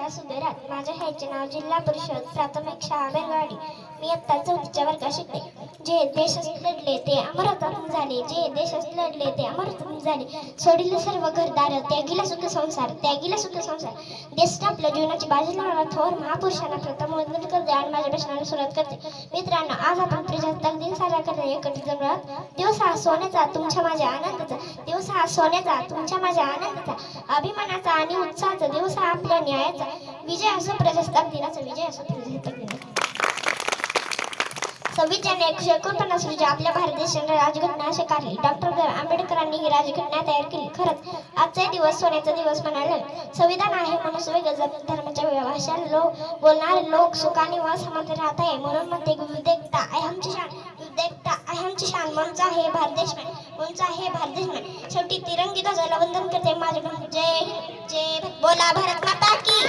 रामदास उभेरात. माझ्या शाळेचे नाव जिल्हा परिषद प्राथमिक शाळा बेलवाडी. मी इयत्ता 4थीच्या वर्गात शिकते. जे देशास लढले ते अमरत्वरून झाले, जे देशास लढले ते अमरत्वरून झाले. सोडिले सर्व घरदार, त्यागीला सुख संसार, त्यागीला सुख संसार. देश आपल्या जीवनाची बाजी लावणारा थोर महापुरुषांना प्रथम वंदन करते आणि माझ्या भाषणाला सुरुवात करते. मित्रांनो, आज आपण प्रजासत्ताक दिन साजरा करण्यासाठी एकत्रित जमलो आहोत. दिवस हा सोन्याचा, तुमच्या माझ्या आनंदाचा. दिवस हा सोन्याचा, तुमच्या माझ्या आनंदाचा, अभिमानाचा आणि उत्साहाचा. दिवस हा आपल्या न्यायाचा. विजय असो प्रजासत्ताक दिनाचा, विजय असो प्रजासत्ताक दिनाचा. 26 जानेवारी 1949 रोजी आपल्या भारत देशाने राजघटना स्वीकारली. डॉक्टर आंबेडकरांनी ही राजघटना तयार केली. खरंच आजचा दिवस सोन्याचा दिवस म्हणायला. संविधान आहे म्हणून सगळे जाती धर्माच्या भाषा बोलणारे लोक सुखाने व समाधानी राहत आहे. म्हणून म्हणते विविधता आहे आमची शान, विविधता आहे आमची शान. म्हणून आहे भारत देश मान, म्हणून आहे भारत देश मान. शेवटी तिरंगी ध्वजाला वंदन करते माझे. जय हिंद, जय भारत. बोला भारत माता की.